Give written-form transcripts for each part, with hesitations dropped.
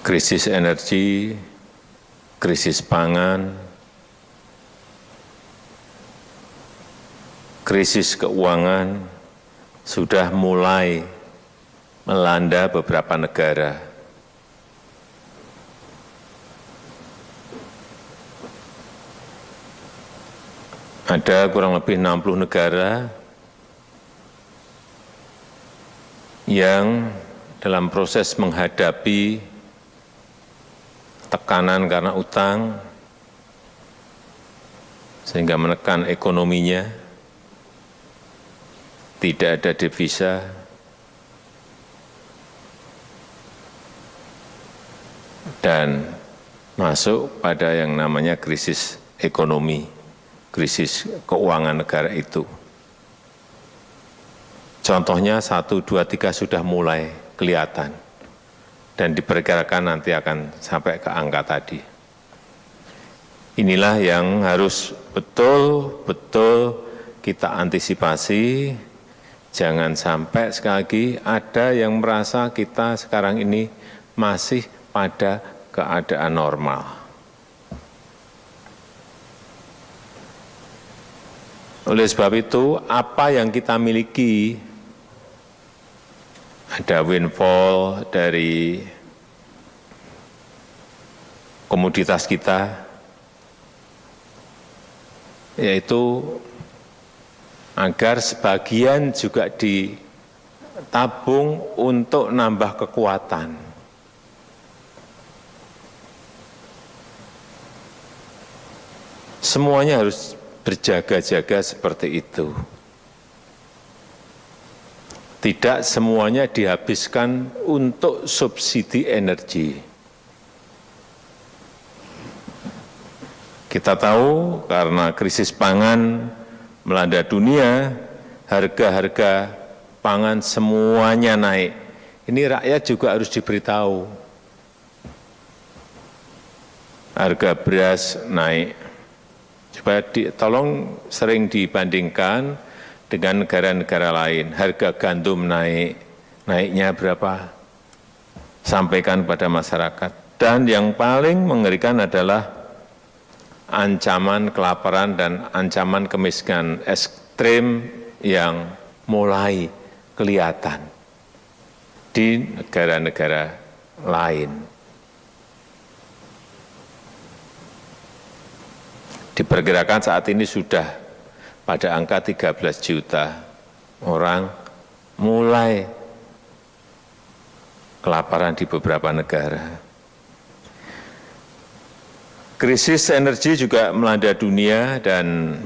krisis energi, krisis pangan, krisis keuangan sudah mulai melanda beberapa negara. Ada kurang lebih 60 negara yang dalam proses menghadapi tekanan karena utang, sehingga menekan ekonominya, tidak ada devisa, dan masuk pada yang namanya krisis ekonomi, krisis keuangan negara itu. Contohnya 1, 2, 3 sudah mulai kelihatan dan diperkirakan nanti akan sampai ke angka tadi. Inilah yang harus betul-betul kita antisipasi. Jangan sampai sekali lagi ada yang merasa kita sekarang ini masih pada keadaan normal. Oleh sebab itu, apa yang kita miliki, ada windfall dari komoditas kita, yaitu agar sebagian juga ditabung untuk nambah kekuatan. Semuanya harus berjaga-jaga seperti itu. Tidak semuanya dihabiskan untuk subsidi energi. Kita tahu karena krisis pangan melanda dunia, harga-harga pangan semuanya naik. Ini rakyat juga harus diberitahu. Harga beras naik. Coba tolong sering dibandingkan dengan negara-negara lain. Harga gandum naik, naiknya berapa? Sampaikan pada masyarakat. Dan yang paling mengerikan adalah ancaman kelaparan dan ancaman kemiskinan ekstrim yang mulai kelihatan di negara-negara lain. Diperkirakan saat ini sudah pada angka 13 juta orang mulai kelaparan di beberapa negara. Krisis energi juga melanda dunia dan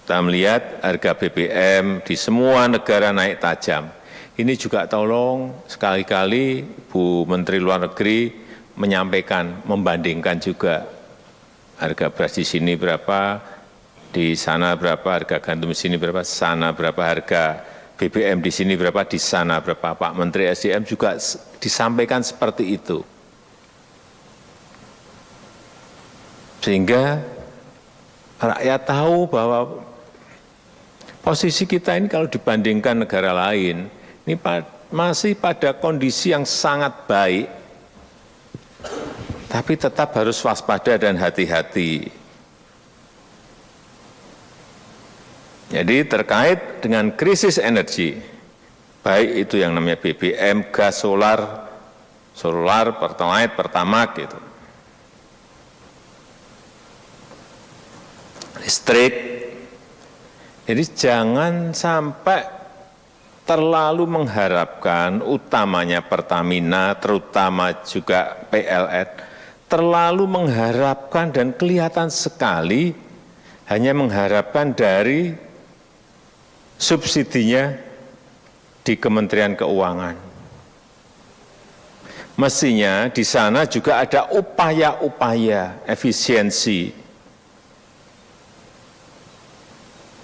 kita melihat harga BBM di semua negara naik tajam. Ini juga tolong sekali-kali Bu Menteri Luar Negeri menyampaikan, membandingkan juga harga beras di sini berapa, di sana berapa, harga gandum di sini berapa, sana berapa, harga BBM di sini berapa, di sana berapa. Pak Menteri SDM juga disampaikan seperti itu. Sehingga rakyat tahu bahwa posisi kita ini kalau dibandingkan negara lain, ini masih pada kondisi yang sangat baik, tapi tetap harus waspada dan hati-hati. Jadi terkait dengan krisis energi, baik itu yang namanya BBM, gas, solar, Pertalite, Pertamax, gitu, listrik. Jadi jangan sampai terlalu mengharapkan, utamanya Pertamina, terutama juga PLN, terlalu mengharapkan dan kelihatan sekali hanya mengharapkan dari subsidinya di Kementerian Keuangan. Mestinya di sana juga ada upaya-upaya efisiensi.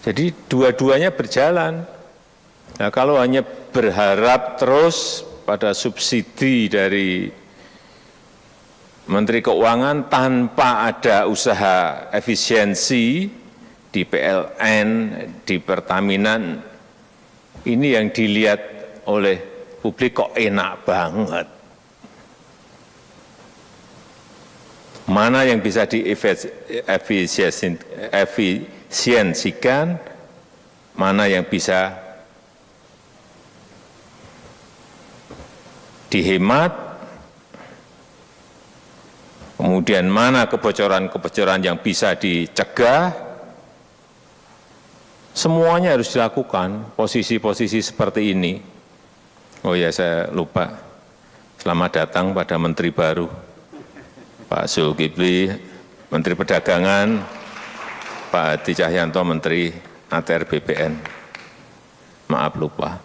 Jadi dua-duanya berjalan. Nah, kalau hanya berharap terus pada subsidi dari Menteri Keuangan tanpa ada usaha efisiensi di PLN, di Pertamina, ini yang dilihat oleh publik kok enak banget. mana yang bisa diefisiensikan, mana yang bisa dihemat, kemudian mana kebocoran-kebocoran yang bisa dicegah, semuanya harus dilakukan, posisi-posisi seperti ini. Oh ya, saya lupa, selamat datang pada Menteri baru, Pak Zulkifli, Menteri Perdagangan, Pak Hadi Cahyanto, Menteri ATR BPN. Maaf lupa.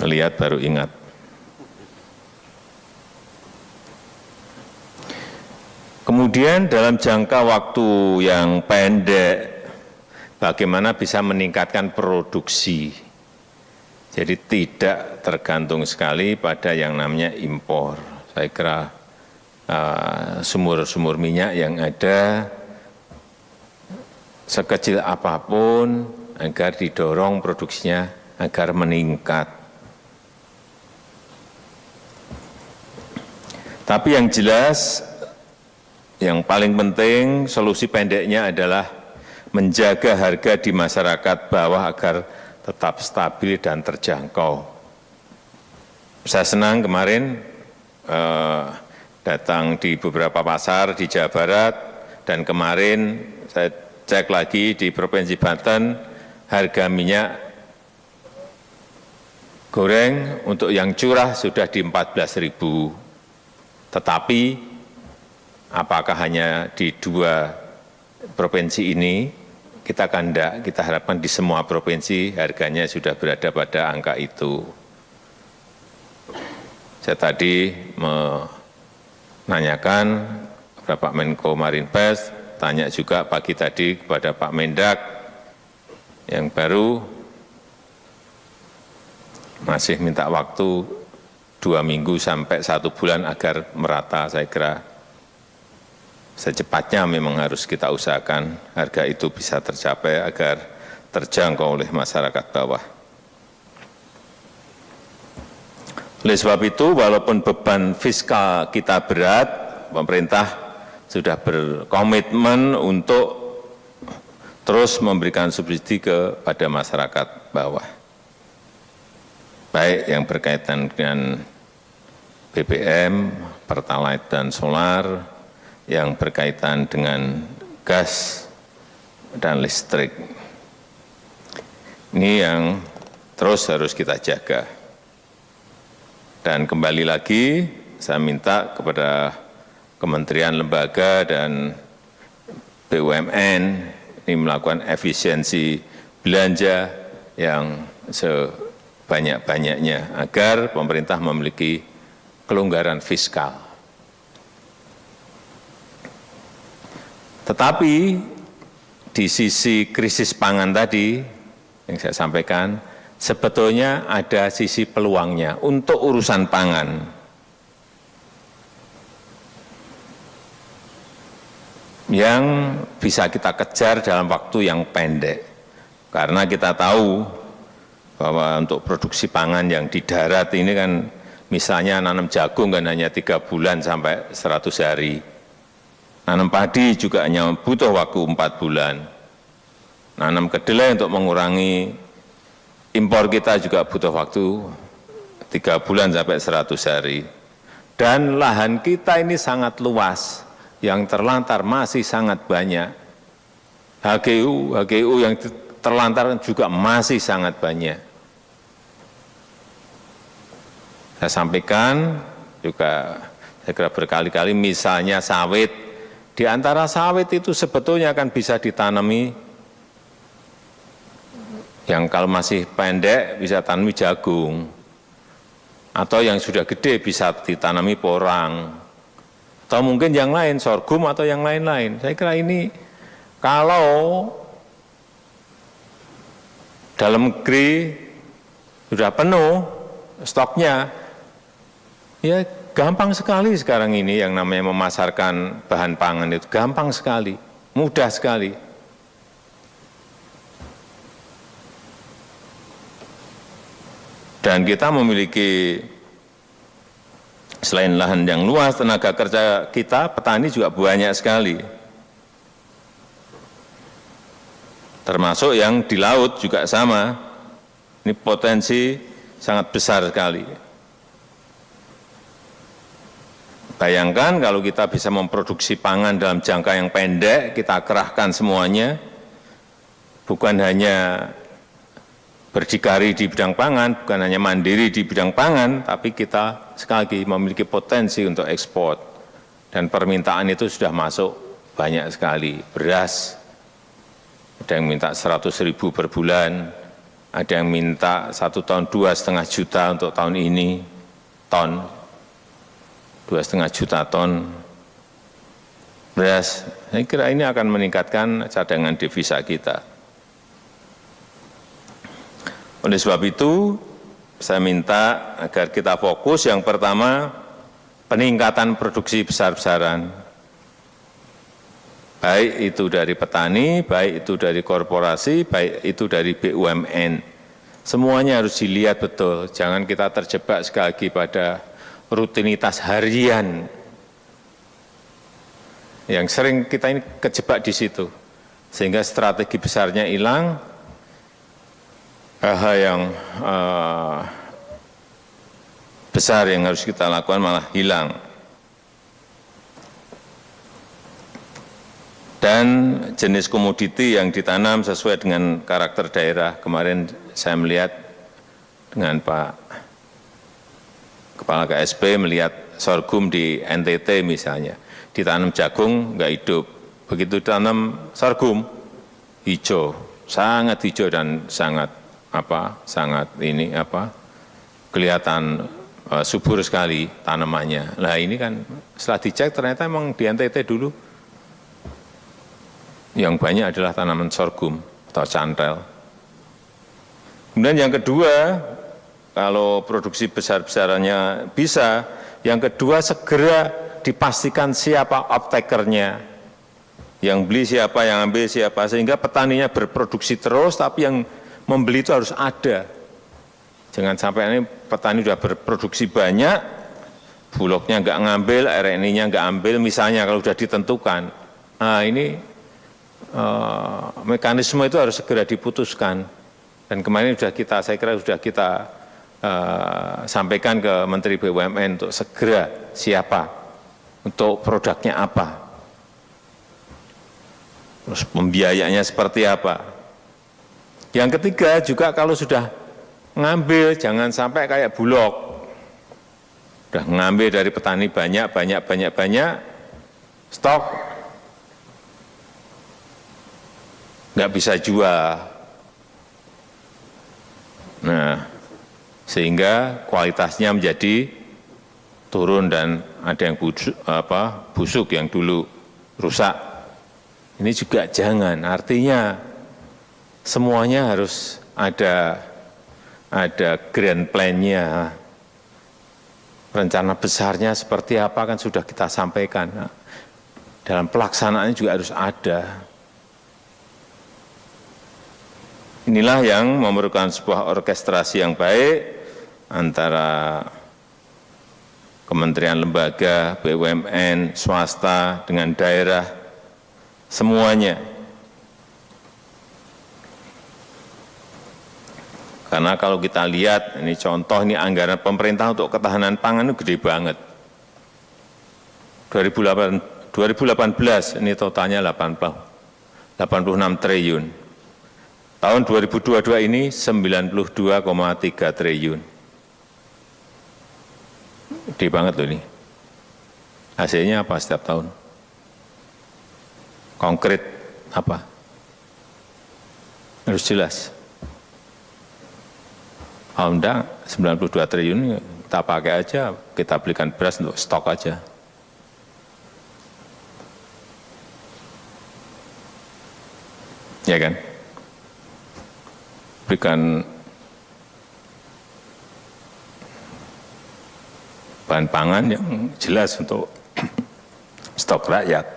Lihat baru ingat. Kemudian dalam jangka waktu yang pendek, bagaimana bisa meningkatkan produksi. Jadi tidak tergantung sekali pada yang namanya impor. Saya kira sumur-sumur minyak yang ada sekecil apapun agar didorong produksinya agar meningkat. Tapi yang jelas, yang paling penting solusi pendeknya adalah menjaga harga di masyarakat bawah agar tetap stabil dan terjangkau. Saya senang kemarin datang di beberapa pasar di Jawa Barat, dan kemarin saya cek lagi di Provinsi Banten, harga minyak goreng untuk yang curah sudah di 14.000. Tetapi apakah hanya di 2 provinsi ini? Kita kan enggak, kita harapkan di semua provinsi harganya sudah berada pada angka itu. Saya tadi menanyakan kepada Pak Menko Marinvest, tanya juga pagi tadi kepada Pak Mendak yang baru, masih minta waktu 2 minggu sampai 1 bulan agar merata. Saya kira secepatnya memang harus kita usahakan harga itu bisa tercapai agar terjangkau oleh masyarakat bawah. Oleh sebab itu, walaupun beban fiskal kita berat, pemerintah sudah berkomitmen untuk terus memberikan subsidi kepada masyarakat bawah. Baik yang berkaitan dengan BBM, Pertalite dan solar, yang berkaitan dengan gas dan listrik. Ini yang terus harus kita jaga. Dan kembali lagi, saya minta kepada kementerian, lembaga, dan BUMN ini melakukan efisiensi belanja yang sebanyak-banyaknya agar pemerintah memiliki kelonggaran fiskal. Tetapi di sisi krisis pangan tadi yang saya sampaikan, sebetulnya ada sisi peluangnya untuk urusan pangan. Yang bisa kita kejar dalam waktu yang pendek. Karena kita tahu bahwa untuk produksi pangan yang di darat ini kan, misalnya nanam jagung kan hanya 3 bulan sampai 100 hari. Nanam padi juga hanya butuh waktu 4 bulan. Nanam kedelai untuk mengurangi impor kita juga butuh waktu 3 bulan sampai 100 hari. Dan lahan kita ini sangat luas, yang terlantar masih sangat banyak. HGU yang terlantar juga masih sangat banyak. Saya sampaikan juga, saya kira berkali-kali, misalnya sawit. Di antara sawit itu sebetulnya kan bisa ditanami, yang kalau masih pendek bisa tanami jagung, atau yang sudah gede bisa ditanami porang, atau mungkin yang lain, sorghum atau yang lain-lain. Saya kira ini kalau dalam negeri sudah penuh stoknya, ya gampang sekali sekarang ini yang namanya memasarkan bahan pangan itu, gampang sekali, mudah sekali. Dan kita memiliki Selain lahan yang luas, tenaga kerja kita, petani juga banyak sekali. Termasuk yang di laut juga sama. Ini potensi sangat besar sekali. Bayangkan kalau kita bisa memproduksi pangan dalam jangka yang pendek, kita kerahkan semuanya, bukan hanya berdikari di bidang pangan, bukan hanya mandiri di bidang pangan, tapi kita sekali lagi memiliki potensi untuk ekspor. Dan permintaan itu sudah masuk banyak sekali. Beras, ada yang minta 100.000 per bulan, ada yang minta 1 ton 2,5 juta untuk tahun ini, ton, 2,5 juta ton beras. Saya kira ini akan meningkatkan cadangan devisa kita. Oleh sebab itu, saya minta agar kita fokus yang pertama, peningkatan produksi besar-besaran. Baik itu dari petani, baik itu dari korporasi, baik itu dari BUMN. Semuanya harus dilihat betul, jangan kita terjebak sekali lagi pada rutinitas harian. Yang sering kita ini kejebak di situ, sehingga strategi besarnya hilang, hal-hal yang besar yang harus kita lakukan malah hilang. Dan jenis komoditi yang ditanam sesuai dengan karakter daerah. Kemarin saya melihat dengan Pak Kepala KSP melihat sorghum di NTT misalnya. Ditanam jagung nggak hidup. Begitu ditanam sorghum, hijau, sangat hijau dan sangat kelihatan subur sekali tanamannya. Nah ini kan setelah dicek ternyata memang di NTT dulu yang banyak adalah tanaman sorghum atau cantel. Kemudian yang kedua, kalau produksi besar-besarannya bisa, yang kedua segera dipastikan siapa off-takernya, yang beli siapa, yang ambil siapa, sehingga petaninya berproduksi terus, tapi yang membeli itu harus ada. Jangan sampai ini petani sudah berproduksi banyak, bulognya nggak ngambil, RNI-nya nggak ambil, misalnya kalau sudah ditentukan. Nah ini mekanisme itu harus segera diputuskan. Dan kemarin saya kira sudah kita sampaikan ke Menteri BUMN untuk segera siapa, untuk produknya apa, terus pembiayaannya seperti apa. Yang ketiga juga kalau sudah ngambil, jangan sampai kayak Bulog. Sudah ngambil dari petani banyak, stok, nggak bisa jual. Nah, sehingga kualitasnya menjadi turun dan ada yang busuk yang dulu rusak. Ini juga jangan, artinya semuanya harus ada grand plan-nya. Rencana besarnya seperti apa kan sudah kita sampaikan. Nah, dalam pelaksanaannya juga harus ada. Inilah yang memerlukan sebuah orkestrasi yang baik antara kementerian lembaga, BUMN, swasta, dengan daerah, semuanya. Karena kalau kita lihat, ini contoh, ini anggaran pemerintah untuk ketahanan pangan itu gede banget. 2018 ini totalnya 86 triliun. Tahun 2022 ini 92,3 triliun. Gede banget loh ini. Hasilnya apa setiap tahun? Konkret apa? Harus jelas. Kalau enggak, 92 triliun kita pakai aja, kita belikan beras untuk stok aja. Ya kan? Berikan bahan pangan yang jelas untuk stok rakyat.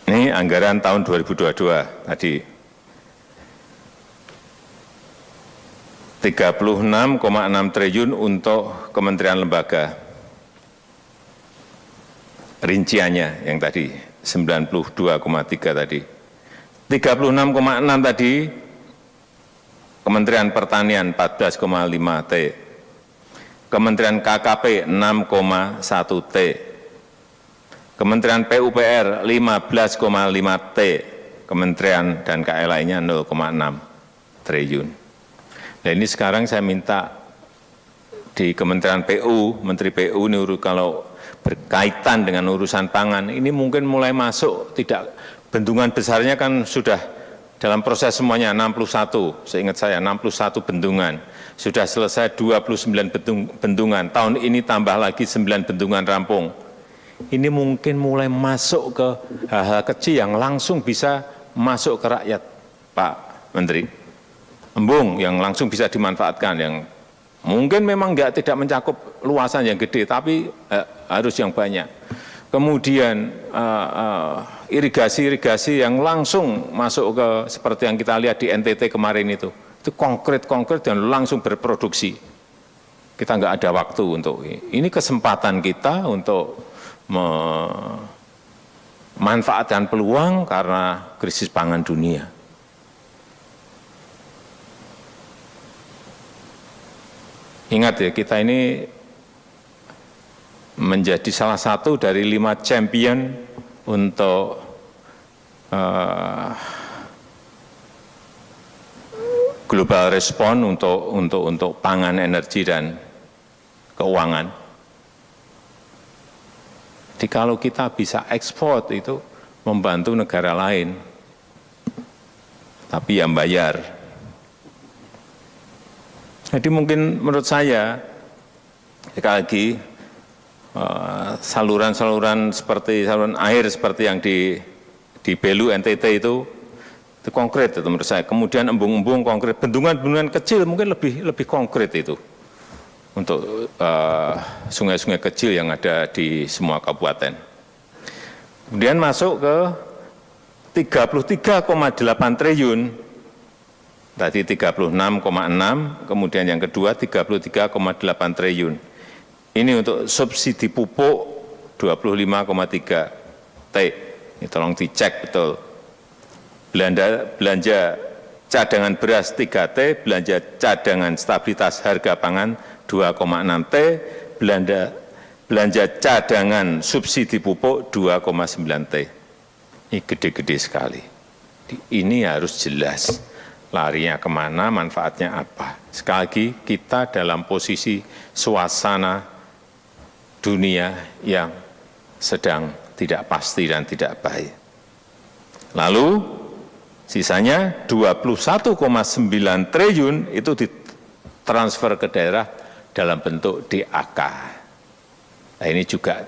Ini anggaran tahun 2022 tadi. 36,6 triliun untuk kementerian lembaga. Rinciannya yang tadi 92,3 tadi. 36,6 tadi Kementerian Pertanian 14,5 T. Kementerian KKP 6,1 T. Kementerian PUPR 15,5 T. Kementerian dan KL lainnya 0,6 triliun. Nah ini sekarang saya minta di Kementerian PU, Menteri PU ini kalau berkaitan dengan urusan pangan, ini mungkin mulai masuk, tidak bendungan besarnya kan sudah dalam proses semuanya 61, seingat saya 61 bendungan, sudah selesai 29 bendungan, tahun ini tambah lagi 9 bendungan rampung. Ini mungkin mulai masuk ke hal-hal kecil yang langsung bisa masuk ke rakyat, Pak Menteri. Embung yang langsung bisa dimanfaatkan, yang mungkin memang tidak mencakup luasan yang gede, tapi harus yang banyak. Kemudian irigasi-irigasi yang langsung masuk ke seperti yang kita lihat di NTT kemarin itu konkret-konkret dan langsung berproduksi. Kita nggak ada waktu untuk ini kesempatan kita untuk memanfaatkan peluang karena krisis pangan dunia. Ingat ya, kita ini menjadi salah satu dari 5 champion untuk global respon untuk pangan, energi, dan keuangan. Jadi kalau kita bisa ekspor itu membantu negara lain, tapi yang bayar. Jadi mungkin menurut saya, sekali lagi, saluran-saluran seperti saluran air seperti yang di Belu NTT itu konkret itu menurut saya. Kemudian embung-embung konkret, bendungan-bendungan kecil mungkin lebih konkret itu untuk sungai-sungai kecil yang ada di semua kabupaten. Kemudian masuk ke 33,8 triliun, tadi 36,6, kemudian yang kedua 33,8 triliun. Ini untuk subsidi pupuk 25,3 T. Ini tolong dicek betul. Belanja cadangan beras 3 T, belanja cadangan stabilitas harga pangan 2,6 T, belanja cadangan subsidi pupuk 2,9 T. Ini gede-gede sekali. Ini harus jelas larinya kemana, manfaatnya apa. Sekali lagi, kita dalam posisi suasana dunia yang sedang tidak pasti dan tidak baik. Lalu sisanya 21,9 triliun itu ditransfer ke daerah dalam bentuk DAK. Nah ini juga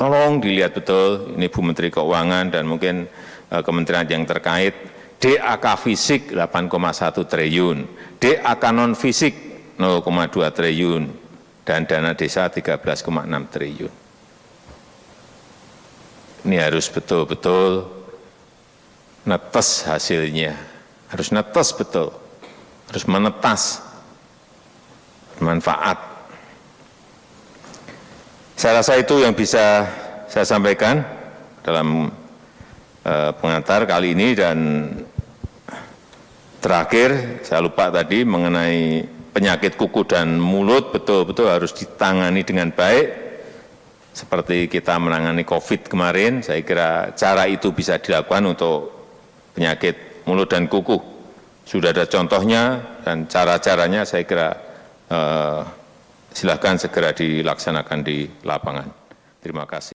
tolong dilihat betul, ini Bu Menteri Keuangan dan mungkin kementerian yang terkait, DAK fisik 8,1 triliun, DAK non fisik 0,2 triliun, dan dana desa 13,6 triliun. Ini harus betul-betul netes hasilnya, harus netes betul, harus menetas manfaat. Saya rasa itu yang bisa saya sampaikan dalam pengantar kali ini. Dan terakhir, saya lupa tadi mengenai penyakit kuku dan mulut, betul-betul harus ditangani dengan baik. Seperti kita menangani COVID kemarin, saya kira cara itu bisa dilakukan untuk penyakit mulut dan kuku. Sudah ada contohnya dan cara-caranya saya kira silakan segera dilaksanakan di lapangan. Terima kasih.